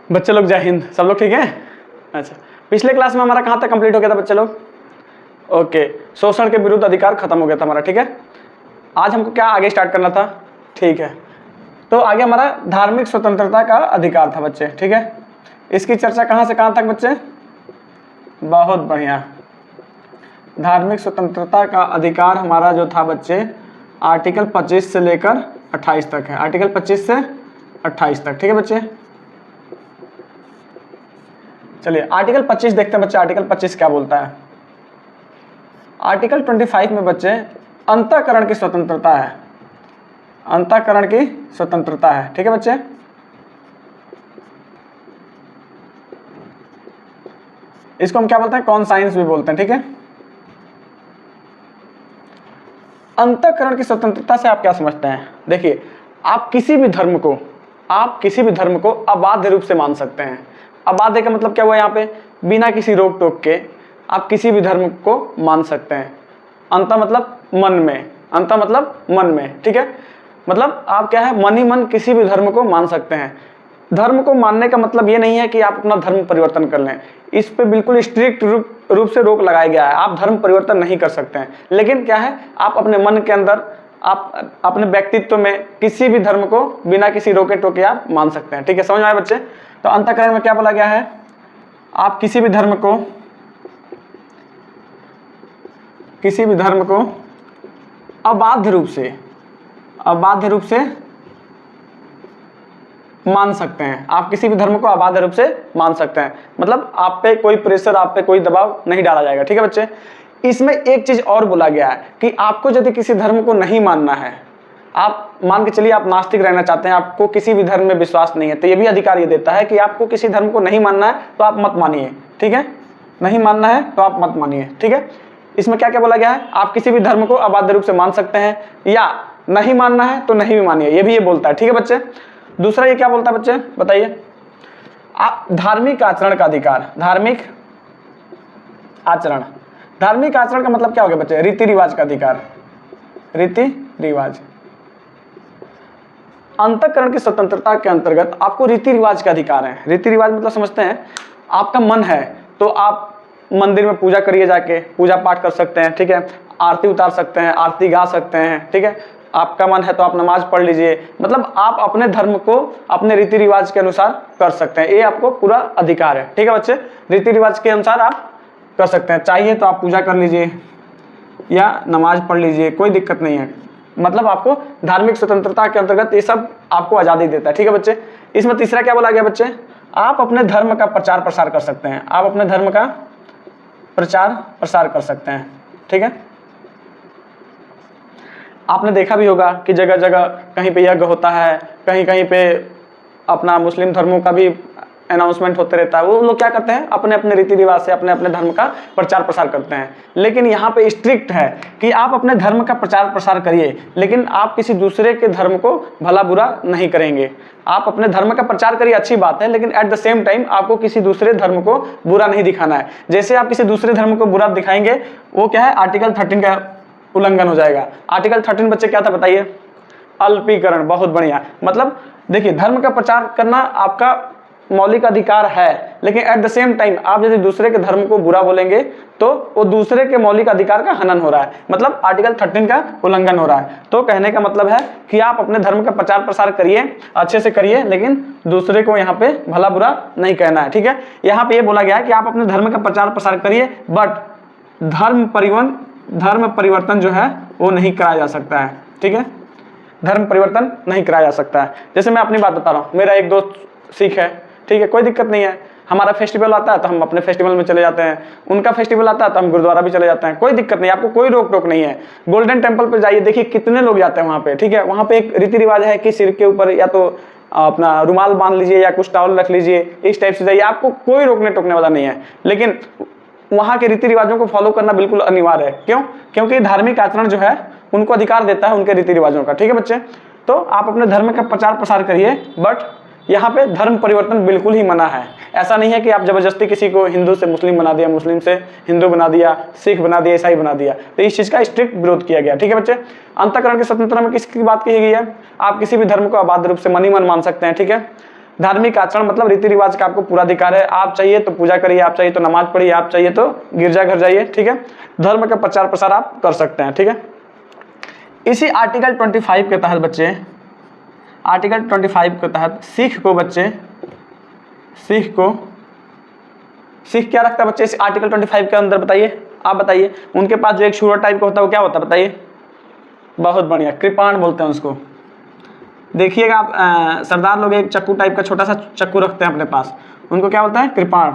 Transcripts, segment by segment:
बच्चे लोग जय हिंद, सब लोग ठीक है। अच्छा, पिछले क्लास में हमारा कहाँ तक कंप्लीट हो गया था बच्चे लोग? ओके, शोषण के विरुद्ध अधिकार खत्म हो गया था हमारा, ठीक है। आज हमको क्या आगे स्टार्ट करना था? ठीक है, तो आगे हमारा धार्मिक स्वतंत्रता का अधिकार था बच्चे, ठीक है। इसकी चर्चा कहाँ से कहाँ तक बच्चे? बहुत बढ़िया। धार्मिक स्वतंत्रता का अधिकार हमारा जो था बच्चे, आर्टिकल 25 से लेकर 28 तक है। आर्टिकल 25 से 28 तक, ठीक है बच्चे। चलिए आर्टिकल 25 देखते हैं बच्चे, आर्टिकल 25 क्या बोलता है। आर्टिकल 25 में बच्चे अंतःकरण की स्वतंत्रता है, अंतःकरण की स्वतंत्रता है, ठीक है बच्चे। इसको हम क्या बोलते हैं? कॉन्साइंस भी बोलते हैं, ठीक है। अंतःकरण की स्वतंत्रता से आप क्या समझते हैं? देखिए, आप किसी भी धर्म को अबाध्य रूप से मान सकते हैं। अबाध्य का मतलब क्या हुआ यहाँ पे? बिना किसी रोक टोक के आप किसी भी धर्म को मान सकते हैं। अंत मतलब मन में, अंत मतलब मन में, ठीक है। मतलब आप क्या है, मन ही मन किसी भी धर्म को मान सकते हैं। धर्म को मानने का मतलब ये नहीं है कि आप अपना धर्म परिवर्तन कर लें। इस पे बिल्कुल स्ट्रिक्ट रूप से रोक लगाया गया है, आप धर्म परिवर्तन नहीं कर सकते हैं। लेकिन क्या है, आप अपने मन के अंदर, आप अपने व्यक्तित्व में किसी भी धर्म को बिना किसी रोके टोके आप मान सकते हैं, ठीक है। समझ में आए बच्चे? तो अंतःकरण में क्या बोला गया है? आप किसी भी धर्म को अबाध्य रूप से मान सकते हैं। आप किसी भी धर्म को अबाध्य रूप से मान सकते हैं, मतलब आप पे कोई प्रेशर, आप पे कोई दबाव नहीं डाला जाएगा, ठीक है बच्चे। इसमें एक चीज और बोला गया है कि आपको यदि किसी धर्म को नहीं मानना है, आप मान के चलिए आप नास्तिक रहना चाहते हैं, आपको किसी भी धर्म में विश्वास नहीं है, तो ये भी अधिकार ये देता है कि आपको किसी धर्म को नहीं मानना है तो आप मत मानिए, ठीक है। नहीं मानना है तो आप मत मानिए, ठीक है। इसमें क्या क्या बोला गया है? आप किसी भी धर्म को अबाध्य रूप से मान सकते हैं, या नहीं मानना है तो नहीं भी मानिए, ये भी ये बोलता है, ठीक है बच्चे। दूसरा ये क्या बोलता है बच्चे, बताइए? आप धार्मिक आचरण का अधिकार। धार्मिक आचरण का मतलब क्या हो गया बच्चे? रीति रिवाज का अधिकार। रीति रिवाज, अंतःकरण की स्वतंत्रता के अंतर्गत आपको रीति रिवाज के अधिकार है। रीति रिवाज मतलब समझते हैं, आपका मन है तो आप मंदिर में पूजा करिए, जाके पूजा पाठ कर सकते हैं, ठीक है। आरती उतार सकते हैं, आरती गा सकते हैं, ठीक है। आपका मन है तो आप नमाज पढ़ लीजिए, मतलब आप अपने धर्म को अपने रीति रिवाज के अनुसार कर सकते हैं, ये आपको पूरा अधिकार है, ठीक है बच्चे। रीति रिवाज के अनुसार आप कर सकते हैं, चाहिए तो आप पूजा कर लीजिए या नमाज पढ़ लीजिए, कोई दिक्कत नहीं है। मतलब आपको धार्मिक स्वतंत्रता के अंतर्गत ये सब आपको आज़ादी देता है, ठीक है बच्चे। इसमें तीसरा क्या बोला गया बच्चे? आप अपने धर्म का प्रचार प्रसार कर सकते हैं। आप अपने धर्म का प्रचार प्रसार कर सकते हैं, ठीक है। आपने देखा भी होगा कि जगह जगह कहीं पे यज्ञ होता है, कहीं कहीं पे अपना मुस्लिम धर्मों का भी अनाउंसमेंट होते रहता है। वो लोग क्या करते हैं, अपने अपने रीति रिवाज से अपने अपने धर्म का प्रचार प्रसार करते हैं। लेकिन यहाँ पे स्ट्रिक्ट है कि आप अपने धर्म का प्रचार प्रसार करिए, लेकिन आप किसी दूसरे के धर्म को भला बुरा नहीं करेंगे। आप अपने धर्म का प्रचार करिए, अच्छी बात है, लेकिन एट द सेम टाइम आपको किसी दूसरे धर्म को बुरा नहीं दिखाना है। जैसे आप किसी दूसरे धर्म को बुरा दिखाएंगे, वो क्या है, आर्टिकल 13 का उल्लंघन हो जाएगा। आर्टिकल 13 बच्चे क्या था बताइए? अल्पीकरण। बहुत बढ़िया। मतलब देखिए, धर्म का प्रचार करना आपका मौलिक अधिकार है, लेकिन एट द सेम टाइम आप यदि दूसरे के धर्म को बुरा बोलेंगे तो वो दूसरे के मौलिक अधिकार का हनन हो रहा है, मतलब आर्टिकल 13 का उल्लंघन हो रहा है। तो कहने का मतलब है कि आप अपने धर्म का प्रचार प्रसार करिए, अच्छे से करिए, लेकिन दूसरे को यहाँ पे भला बुरा नहीं कहना है, ठीक है। यहाँ पे ये बोला गया है कि आप अपने धर्म का प्रचार प्रसार करिए, बट धर्म परिवर्तन जो है वो नहीं कराया जा सकता है, ठीक है। धर्म परिवर्तन नहीं कराया जा सकता है। जैसे मैं अपनी बात बता रहा हूँ, मेरा एक दोस्त सिख है, ठीक है, कोई दिक्कत नहीं है। हमारा फेस्टिवल आता है तो हम अपने फेस्टिवल में चले जाते हैं, उनका फेस्टिवल आता है तो हम गुरुद्वारा भी चले जाते हैं, कोई दिक्कत नहीं, आपको कोई रोक टोक नहीं है। गोल्डन टेम्पल पे जाइए, देखिए कितने लोग जाते हैं वहाँ पे, ठीक है। वहाँ पे एक रीति रिवाज है कि सिर के ऊपर या तो अपना रुमाल बांध लीजिए या कुछ टॉवल रख लीजिए, इस टाइप से जाइए, आपको कोई रोकने टोकने वाला नहीं है। लेकिन वहाँ के रीति रिवाजों को फॉलो करना बिल्कुल अनिवार्य है। क्यों? क्योंकि धार्मिक आचरण जो है उनको अधिकार देता है उनके रीति रिवाजों का, ठीक है बच्चे। तो आप अपने धर्म का प्रचार प्रसार करिए, बट यहाँ पे धर्म परिवर्तन बिल्कुल ही मना है। ऐसा नहीं है कि आप जबरदस्ती किसी को हिंदू से मुस्लिम बना दिया, मुस्लिम से हिंदू बना दिया, सिख बना दिया, ईसाई बना दिया। तो इस चीज़ का स्ट्रिक्ट विरोध किया गया, ठीक है बच्चे। अंतःकरण की स्वतंत्रता में किसकी बात की गई है? आप किसी भी धर्म को अबाध रूप से मन ही मन मान सकते हैं, ठीक है। धार्मिक आचरण मतलब रीति रिवाज का आपको पूरा अधिकार है। आप चाहिए तो पूजा करिए, आप चाहिए तो नमाज पढ़िए, आप चाहिए तो गिरजाघर जाइए, ठीक है। धर्म का प्रचार प्रसार आप कर सकते हैं, ठीक है। इसी आर्टिकल 25 के तहत बच्चे, आर्टिकल 25 के तहत सिख क्या रखता है बच्चे इस आर्टिकल 25 के अंदर, बताइए, आप बताइए। उनके पास जो एक शूरर टाइप का होता है वो क्या होता है बताइए? बहुत बढ़िया, कृपाण बोलते हैं उसको। देखिएगा आप सरदार लोग एक चक्कू टाइप का छोटा सा चक्कू रखते हैं अपने पास, उनको क्या बोलते हैं? कृपाण।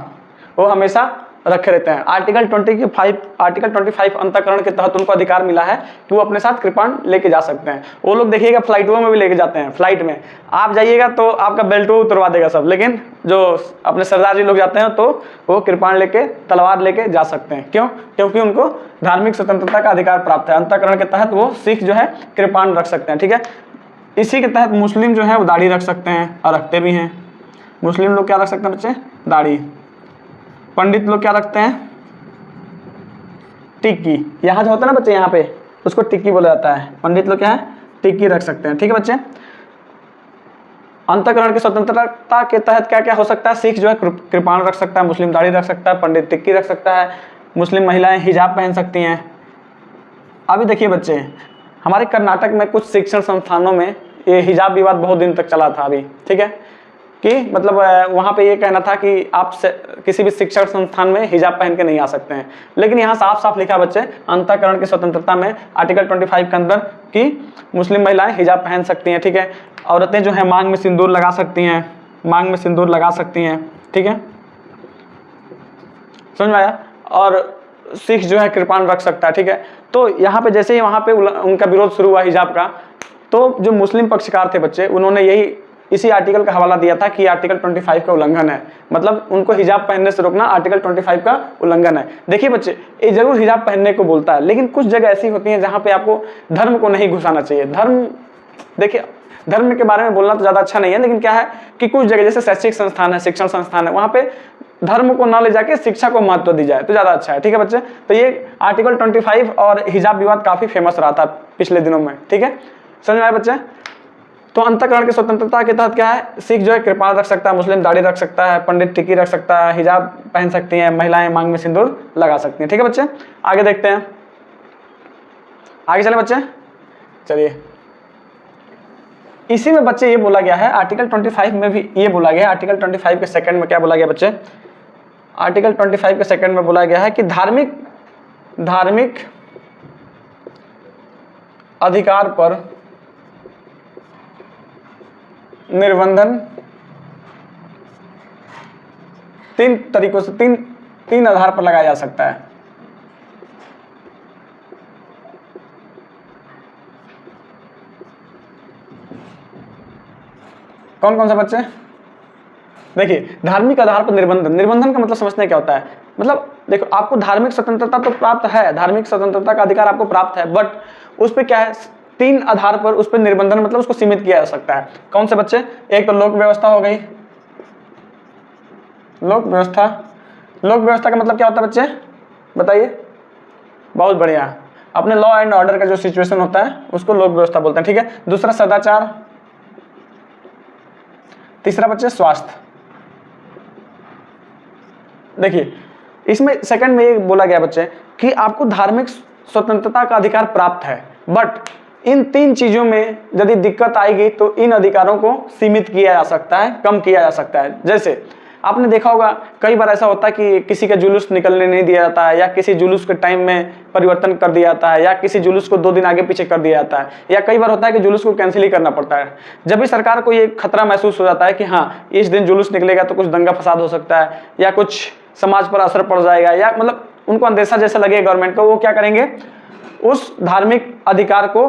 वो हमेशा रखे रहते हैं। आर्टिकल 25 अंतःकरण के तहत उनको अधिकार मिला है कि वो अपने साथ कृपाण लेके जा सकते हैं। वो लोग देखिएगा फ्लाइटों में भी लेके जाते हैं। फ्लाइट में आप जाइएगा तो आपका बेल्ट उतरवा देगा सब, लेकिन जो अपने सरदार जी लोग जाते हैं तो वो कृपाण लेके, तलवार लेके जा सकते हैं। क्यों? क्योंकि उनको धार्मिक स्वतंत्रता का अधिकार प्राप्त है। अंतःकरण के तहत वो सिख जो है कृपाण रख सकते हैं, ठीक है। इसी के तहत मुस्लिम जो है वो दाढ़ी रख सकते हैं और रखते भी हैं। मुस्लिम लोग क्या रख सकते हैं बच्चे? दाढ़ी। पंडित लोग क्या रखते हैं? टिक्की। यहाँ जो होता है ना बच्चे, यहाँ पे उसको टिक्की बोला जाता है। पंडित लोग क्या है? टिक्की रख सकते हैं, ठीक है बच्चे। अंतःकरण की स्वतंत्रता के तहत क्या क्या हो सकता है? सिख जो है कृपाण रख सकता है, मुस्लिम दाढ़ी रख सकता है, पंडित टिक्की रख सकता है, मुस्लिम महिलाएं हिजाब पहन सकती हैं। अभी देखिए बच्चे, हमारे कर्नाटक में कुछ शिक्षण संस्थानों में ये हिजाब विवाद बहुत दिन तक चला था अभी, ठीक है, कि मतलब वहाँ पे ये कहना था कि आप किसी भी शिक्षण संस्थान में हिजाब पहन के नहीं आ सकते हैं। लेकिन यहाँ साफ साफ लिखा बच्चे अंतःकरण की स्वतंत्रता में आर्टिकल 25 के अंदर कि मुस्लिम महिलाएं हिजाब पहन सकती हैं, ठीक है। औरतें जो है मांग में सिंदूर लगा सकती हैं, मांग में सिंदूर लगा सकती हैं, ठीक है, समझ में आया। और सिख जो है कृपाण रख सकता है, ठीक है। तो यहाँ पे जैसे ही वहाँ पे उनका विरोध शुरू हुआ हिजाब का, तो जो मुस्लिम पक्षकार थे बच्चे, उन्होंने यही इसी आर्टिकल का हवाला दिया था कि आर्टिकल 25 का उल्लंघन है, मतलब उनको हिजाब पहनने से रोकना आर्टिकल 25 का उल्लंघन है। देखिए बच्चे, ये जरूर हिजाब पहनने को बोलता है, लेकिन कुछ जगह ऐसी होती हैं जहाँ पे आपको धर्म को नहीं घुसाना चाहिए। धर्म, देखिए धर्म के बारे में बोलना तो ज़्यादा अच्छा नहीं है, लेकिन क्या है कि कुछ जगह जैसे शैक्षिक संस्थान है, शिक्षण संस्थान है, वहाँ पे धर्म को ना ले जाके शिक्षा को महत्व दी जाए तो ज़्यादा अच्छा है, ठीक है बच्चे। तो ये आर्टिकल 25 और हिजाब विवाद काफ़ी फेमस रहा था पिछले दिनों में, ठीक है, समझ में आया बच्चे। तो अंतःकरण की स्वतंत्रता के तहत क्या है? सिख जो है कृपाण रख सकता है, मुस्लिम दाढ़ी रख सकता है, पंडित टिक्की रख सकता है, हिजाब पहन सकती हैं, महिलाएं मांग में सिंदूर लगा सकती हैं, ठीक है बच्चे। आगे देखते हैं, आगे चले बच्चे, चलिए। इसी में बच्चे ये बोला गया है, आर्टिकल 25 में भी ये बोला गया है, आर्टिकल 25 के सेकंड में क्या बोला गया बच्चे? आर्टिकल 25 के सेकंड में बोला गया है कि धार्मिक अधिकार पर निर्बंधन तीन तरीकों से, तीन आधार पर लगाया जा सकता है। कौन कौन सा बच्चे? देखिए, धार्मिक आधार पर निर्बंधन का मतलब समझते हैं क्या होता है? मतलब देखो, आपको धार्मिक स्वतंत्रता तो प्राप्त है, धार्मिक स्वतंत्रता का अधिकार आपको प्राप्त है, बट उस पर क्या है, तीन आधार पर उस पर निर्बंधन, मतलब उसको सीमित किया जा सकता है। कौन से बच्चे? एक तो लोक व्यवस्था हो गई, लोक व्यवस्था। लोक व्यवस्था का मतलब क्या होता है बच्चे, बताइए? बहुत बढ़िया, अपने लॉ एंड ऑर्डर का जो सिचुएशन होता है उसको लोक व्यवस्था बोलते हैं, ठीक है। दूसरा सदाचार, तीसरा बच्चे स्वास्थ्य। देखिए, इसमें सेकंड में ये बोला गया बच्चे कि आपको धार्मिक स्वतंत्रता का अधिकार प्राप्त है, बट इन तीन चीजों में यदि दिक्कत आएगी तो इन अधिकारों को सीमित किया जा सकता है, कम किया जा सकता है। जैसे आपने देखा होगा कई बार ऐसा होता है कि किसी का जुलूस निकलने नहीं दिया जाता है, या किसी जुलूस के टाइम में परिवर्तन कर दिया जाता है, या किसी जुलूस को 2 दिन आगे पीछे कर दिया जाता है, या कई बार होता है कि जुलूस को कैंसिल ही करना पड़ता है। जब भी सरकार को ये खतरा महसूस हो जाता है कि हाँ इस दिन जुलूस निकलेगा तो कुछ दंगा फसाद हो सकता है, या कुछ समाज पर असर पड़ जाएगा, या मतलब उनको अंदेशा जैसा लगे गवर्नमेंट को, वो क्या करेंगे, उस धार्मिक अधिकार को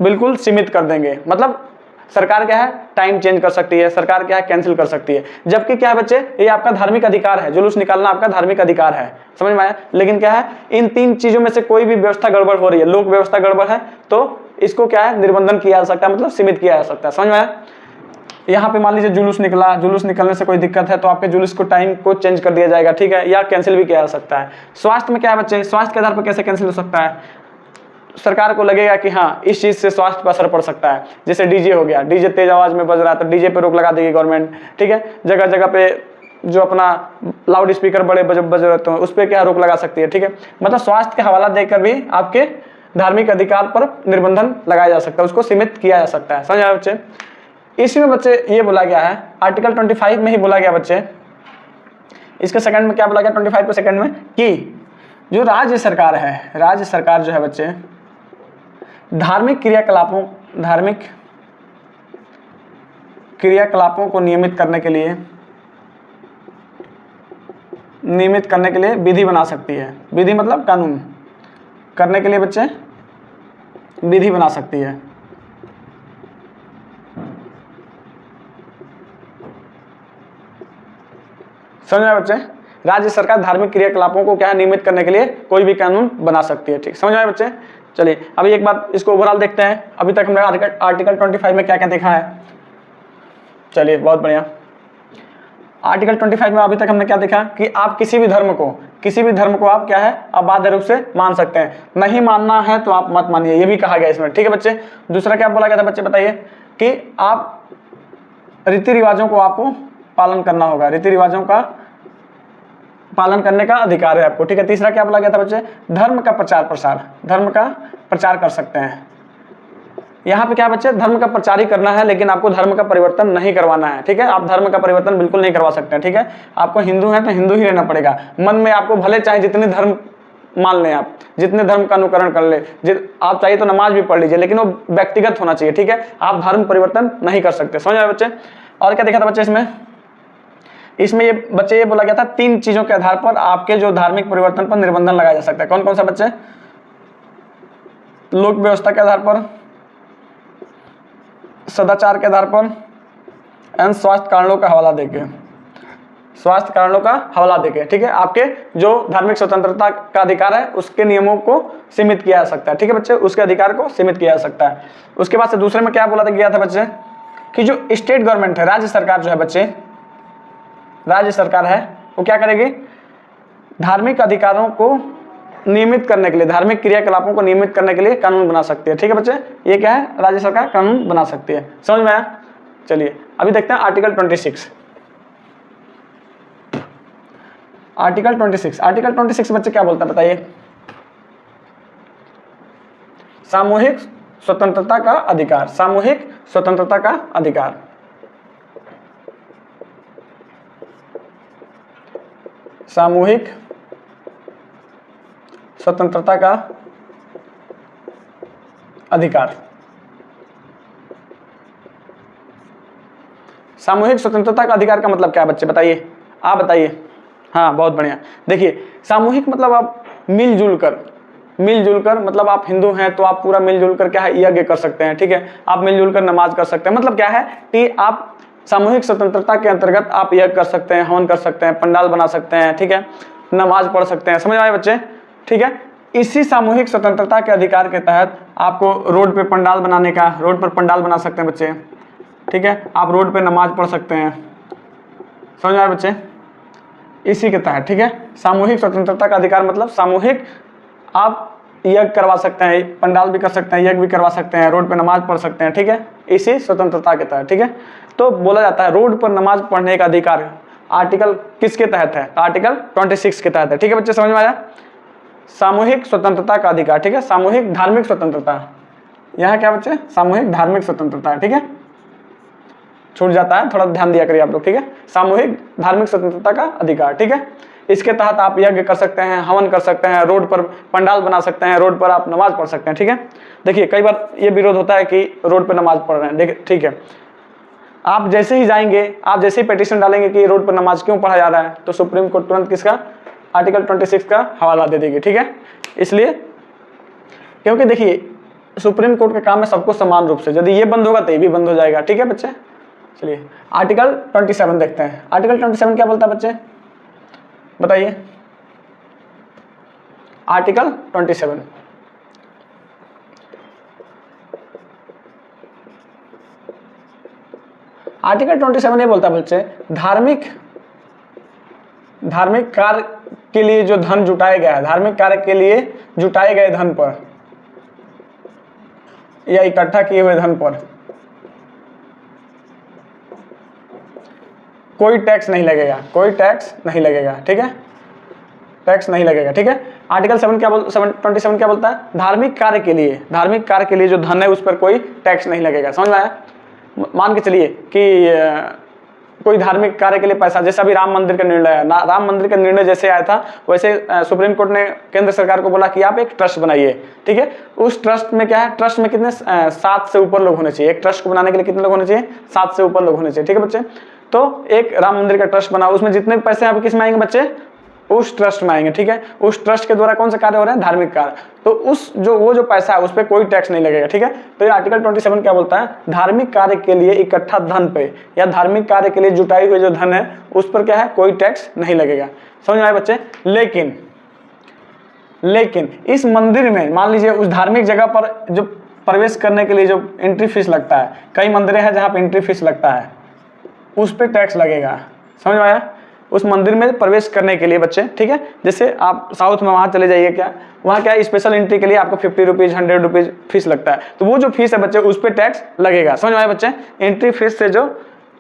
बिल्कुल सीमित कर देंगे। मतलब सरकार क्या है, टाइम चेंज कर सकती है, सरकार क्या है, कैंसिल कर सकती है। जबकि क्या है बच्चे, ये आपका धार्मिक अधिकार है, जुलूस निकालना आपका धार्मिक अधिकार है, समझ में आया। लेकिन क्या है, इन तीन चीजों में से कोई भी व्यवस्था गड़बड़ हो रही है, लोक व्यवस्था गड़बड़ है, तो इसको क्या है, निर्बंधन किया जा सकता है, मतलब सीमित किया जा सकता है, समझ में आया। यहाँ पे मान लीजिए जुलूस निकला, जुलूस निकलने से कोई दिक्कत है तो आपके जुलूस को टाइम को चेंज कर दिया जाएगा, ठीक है, या कैंसिल भी किया जा सकता है। स्वास्थ्य में क्या है बच्चे, स्वास्थ्य के आधार पर कैसे कैंसिल हो सकता है? सरकार को लगेगा कि हाँ इस चीज़ से स्वास्थ्य पर असर पड़ सकता है, जैसे डीजे हो गया, डीजे तेज आवाज़ में बज रहा है तो डीजे पे रोक लगा देगी गवर्नमेंट, ठीक है। जगह जगह पे जो अपना लाउड स्पीकर बड़े बज रहे हैं उस पर क्या रोक लगा सकती है, ठीक है। मतलब स्वास्थ्य के हवाला देकर भी आपके धार्मिक अधिकार पर निर्बंधन लगाया जा सकता है, उसको सीमित किया जा सकता है। समझ आए बच्चे? इसमें बच्चे ये बोला गया है आर्टिकल 25 में ही बोला गया बच्चे, इसके सेकंड में क्या बोला गया 25 के सेकंड में, कि जो राज्य सरकार है, राज्य सरकार जो है बच्चे धार्मिक क्रियाकलापों को नियमित करने के लिए विधि बना सकती है। विधि मतलब कानून करने के लिए बच्चे विधि बना सकती है। समझ आए बच्चे? राज्य सरकार धार्मिक क्रियाकलापों को क्या है नियमित करने के लिए कोई भी कानून बना सकती है, ठीक। समझ आए बच्चे? चलिए अभी एक बात इसको ओवरऑल देखते हैं। अभी तक हमने आर्टिकल 25 में क्या क्या देखा है। चलिए बहुत बढ़िया। आर्टिकल 25 में अभी तक हमने क्या देखा कि आप किसी भी धर्म को आप क्या है अबाध्य रूप से मान सकते हैं, नहीं मानना है तो आप मत मानिए, ये भी कहा गया इसमें, ठीक है बच्चे। दूसरा क्या बोला गया था बच्चे बताइए, कि आप रीति रिवाजों को आपको पालन करना होगा, रीति रिवाजों का पालन करने का अधिकार है आपको, ठीक है। तीसरा क्या बोला गया था बच्चे, धर्म का प्रचार कर सकते हैं। यहाँ पे क्या बच्चे, धर्म का प्रचार ही करना है, लेकिन आपको धर्म का परिवर्तन नहीं करवाना है, ठीक है। आप धर्म का परिवर्तन बिल्कुल नहीं करवा सकते हैं, ठीक है। आपको हिंदू है तो हिंदू ही रहना पड़ेगा। मन में आपको भले चाहे जितने धर्म मान लें, आप जितने धर्म का अनुकरण कर ले, आप चाहिए तो नमाज भी पढ़ लीजिए, लेकिन वो व्यक्तिगत होना चाहिए, ठीक है। आप धर्म परिवर्तन नहीं कर सकते। समझ आए बच्चे? और क्या देखा था बच्चे इसमें ये बच्चे ये बोला गया था 3 चीजों के आधार पर आपके जो धार्मिक परिवर्तन पर निर्बंधन लगाया जा सकता है। कौन कौन सा बच्चे? लोक व्यवस्था के आधार पर, सदाचार के आधार पर एवं स्वास्थ्य कारणों का हवाला देके, ठीक है। आपके जो धार्मिक स्वतंत्रता का अधिकार है उसके नियमों को सीमित किया जा सकता है, ठीक है बच्चे, उसके अधिकार को सीमित किया जा सकता है। उसके बाद से दूसरे में क्या बोला गया था बच्चे, कि जो स्टेट गवर्नमेंट है, राज्य सरकार जो है बच्चे, राज्य सरकार है वो क्या करेगी, धार्मिक अधिकारों को नियमित करने के लिए, धार्मिक क्रियाकलापों को नियमित करने के लिए कानून बना सकती है, ठीक है बच्चे। ये क्या है, राज्य सरकार कानून बना सकती है। समझ में आया? चलिए अभी देखते हैं आर्टिकल 26। आर्टिकल 26 बच्चे क्या बोलता है बताइए, सामूहिक स्वतंत्रता का अधिकार, सामूहिक स्वतंत्रता का अधिकार। सामूहिक स्वतंत्रता का अधिकार। सामूहिक स्वतंत्रता का अधिकार का मतलब क्या है बच्चे बताइए, आप बताइए। हाँ बहुत बढ़िया। देखिए सामूहिक मतलब आप मिलजुल कर मतलब आप हिंदू हैं तो आप पूरा मिलजुल कर क्या है यज्ञ कर सकते हैं, ठीक है। आप मिलजुल कर नमाज कर सकते हैं। मतलब क्या है कि आप सामूहिक स्वतंत्रता के अंतर्गत आप यज्ञ कर सकते हैं, हवन कर सकते हैं, पंडाल बना सकते हैं, ठीक है, नमाज पढ़ सकते हैं। समझ आए बच्चे? ठीक है। इसी सामूहिक स्वतंत्रता के अधिकार के तहत आपको रोड पे पंडाल बनाने का, रोड पर पंडाल बना सकते हैं बच्चे, ठीक है। आप रोड पे नमाज पढ़ सकते हैं। समझ आए बच्चे? इसी के तहत, ठीक है। सामूहिक स्वतंत्रता का अधिकार मतलब सामूहिक आप यज्ञ करवा सकते हैं, पंडाल भी कर सकते हैं, यज्ञ भी करवा सकते हैं, रोड पे नमाज पढ़ सकते हैं, ठीक है, इसी स्वतंत्रता के तहत, ठीक है। तो बोला जाता है रोड पर नमाज पढ़ने का अधिकार आर्टिकल किसके तहत है, आर्टिकल 26 के तहत है, ठीक है बच्चे। समझ में आया? सामूहिक स्वतंत्रता का अधिकार, ठीक है। सामूहिक धार्मिक स्वतंत्रता, यहाँ क्या बच्चे, सामूहिक धार्मिक स्वतंत्रता है, ठीक है। छूट जाता है, थोड़ा ध्यान दिया करिए आप लोग, ठीक है। सामूहिक धार्मिक स्वतंत्रता का अधिकार, ठीक है। इसके तहत आप यज्ञ कर सकते हैं, हवन कर सकते हैं, रोड पर पंडाल बना सकते हैं, रोड पर आप नमाज पढ़ सकते हैं, ठीक है। देखिए कई बार ये विरोध होता है कि रोड पर नमाज पढ़ रहे हैं, देखिए ठीक है, आप जैसे ही जाएंगे, आप जैसे ही पिटीशन डालेंगे कि रोड पर नमाज क्यों पढ़ा जा रहा है, तो सुप्रीम कोर्ट तुरंत किसका, आर्टिकल 26 का हवाला दे देगी, ठीक है। इसलिए क्योंकि देखिए सुप्रीम कोर्ट के काम में सबको समान रूप से, यदि ये बंद होगा तो ये भी बंद हो जाएगा, ठीक है बच्चे। चलिए आर्टिकल 27 देखते हैं। आर्टिकल 27 क्या बोलता है बच्चे बताइए, आर्टिकल 27 आर्टिकल 27 ये बोलता है बच्चे, धार्मिक कार्य के लिए जो धन जुटाया गया है, धार्मिक कार्य के लिए जुटाए गए धन पर या इकट्ठा किए हुए धन पर कोई टैक्स नहीं लगेगा, कोई टैक्स नहीं लगेगा, ठीक है, टैक्स नहीं लगेगा, ठीक है। आर्टिकल 27 क्या बोलता है? धार्मिक कार्य के लिए जो धन है उस पर कोई टैक्स नहीं लगेगा। समझ में आया? मान के चलिए कि कोई धार्मिक कार्य के लिए पैसा, जैसे अभी राम मंदिर का निर्णय है, राम मंदिर का निर्णय जैसे आया था वैसे सुप्रीम कोर्ट ने केंद्र सरकार को बोला कि आप एक ट्रस्ट बनाइए, ठीक है। उस ट्रस्ट में क्या है, ट्रस्ट में कितने 7 से ऊपर लोग होने चाहिए। एक ट्रस्ट को बनाने के लिए कितने लोग होने चाहिए? 7 से ऊपर लोग होने चाहिए, ठीक है बच्चे। तो एक राम मंदिर का ट्रस्ट बनाओ, उसमें जितने पैसे आप किस में आएंगे बच्चे? उस ट्रस्ट में आएंगे, ठीक है। उस ट्रस्ट के द्वारा कौन से कार्य हो रहे हैं? धार्मिक कार्य। तो उस जो पैसा है उस पर कोई टैक्स नहीं लगेगा, ठीक है। तो ये आर्टिकल 27 क्या बोलता है? धार्मिक कार्य के लिए इकट्ठा धन पे या धार्मिक कार्य के लिए जुटाई हुई जो धन है उस पर क्या है? कोई टैक्स नहीं लगेगा। समझ में आए बच्चे? लेकिन इस मंदिर में मान लीजिए उस धार्मिक जगह पर जो प्रवेश करने के लिए जो एंट्री फीस लगता है, कई मंदिर हैं जहाँ पे एंट्री फीस लगता है, उस पर टैक्स लगेगा। समझ में आया? उस मंदिर में प्रवेश करने के लिए बच्चे, ठीक है। जैसे आप साउथ में वहाँ चले जाइए, क्या वहाँ क्या स्पेशल एंट्री के लिए आपको 50 रुपीज़ 100 रुपीज़ फीस लगता है, तो वो जो फीस है बच्चे उस पर टैक्स लगेगा। समझ में आया बच्चे? एंट्री फीस से जो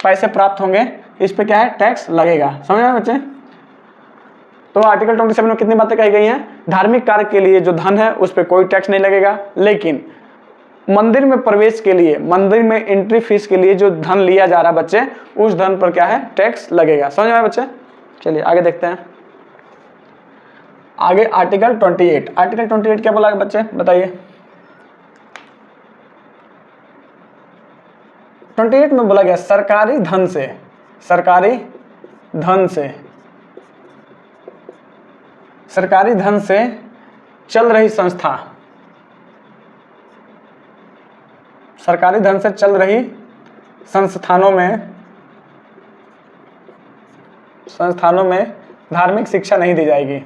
पैसे प्राप्त होंगे इस पर क्या है? टैक्स लगेगा। समझ में आया बच्चे? तो आर्टिकल 27 में कितनी बातें कही गई हैं? धार्मिक कार्य के लिए जो धन है उस पर कोई टैक्स नहीं लगेगा, लेकिन मंदिर में प्रवेश के लिए, मंदिर में एंट्री फीस के लिए जो धन लिया जा रहा है बच्चे, उस धन पर क्या है? टैक्स लगेगा। समझ में आया बच्चे? चलिए आगे देखते हैं। आगे आर्टिकल 28 क्या बोला बच्चे? बताइए। 28 में बोला गया सरकारी धन से चल रही संस्था, सरकारी धन से चल रही संस्थानों में धार्मिक शिक्षा नहीं दी जाएगी,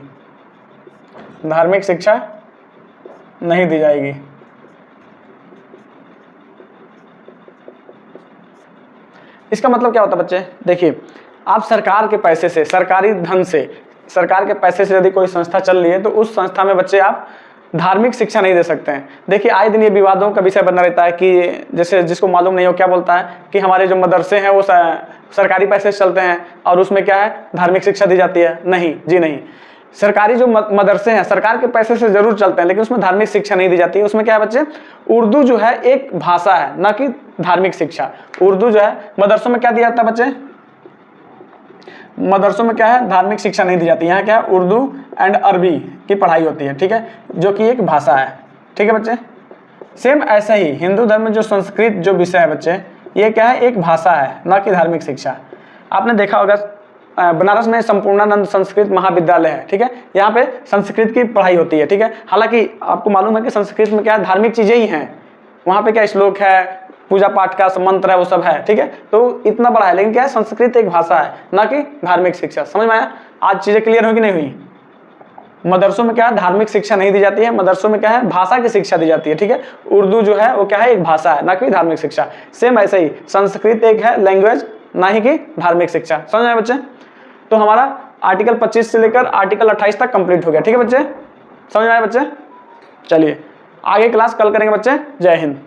धार्मिक शिक्षा नहीं दी जाएगी। इसका मतलब क्या होता है बच्चे? देखिए, आप सरकार के पैसे से, सरकारी धन से, सरकार के पैसे से यदि कोई संस्था चल रही है तो उस संस्था में बच्चे आप धार्मिक शिक्षा नहीं दे सकते हैं। देखिए, आए दिन ये विवादों का विषय बना रहता है कि जैसे जिसको मालूम नहीं हो क्या बोलता है कि हमारे जो मदरसे हैं वो सरकारी पैसे से चलते हैं और उसमें क्या है? धार्मिक शिक्षा दी जाती है। नहीं जी नहीं, सरकारी जो मदरसे हैं सरकार के पैसे से जरूर चलते हैं लेकिन उसमें धार्मिक शिक्षा नहीं दी जाती है। उसमें क्या है बच्चे? उर्दू जो है एक भाषा है, ना कि धार्मिक शिक्षा। उर्दू जो है मदरसों में क्या दिया जाता है बच्चे? मदरसों में क्या है? धार्मिक शिक्षा नहीं दी जाती। यहाँ क्या है? उर्दू एंड अरबी की पढ़ाई होती है, ठीक है, जो कि एक भाषा है, ठीक है बच्चे। सेम ऐसे ही हिंदू धर्म में जो संस्कृत जो विषय है बच्चे, ये क्या है? एक भाषा है, ना कि धार्मिक शिक्षा। आपने देखा होगा बनारस में संपूर्णानंद संस्कृत महाविद्यालय है, ठीक है, यहाँ पे संस्कृत की पढ़ाई होती है, ठीक है। हालांकि आपको मालूम है कि संस्कृत में क्या है? धार्मिक चीजें ही हैं, वहाँ पे क्या श्लोक है, पूजा पाठ का मंत्र है, वो सब है, ठीक है। तो इतना बड़ा है, लेकिन क्या है? संस्कृत एक भाषा है, ना कि धार्मिक शिक्षा। समझ में आया? आज चीजें क्लियर हुई कि नहीं हुई? मदरसों में क्या है? धार्मिक शिक्षा नहीं दी जाती है, मदरसों में क्या है? भाषा की शिक्षा दी जाती है, ठीक है। उर्दू जो है वो क्या है? एक भाषा है, ना कि धार्मिक शिक्षा। सेम ऐसे ही संस्कृत एक है लैंग्वेज, ना ही कि धार्मिक शिक्षा। समझ में आया बच्चे? तो हमारा आर्टिकल 25 से लेकर आर्टिकल 28 तक कंप्लीट हो गया, ठीक है बच्चे। समझ में आया बच्चे? चलिए आगे क्लास कल करेंगे बच्चे। जय हिंद।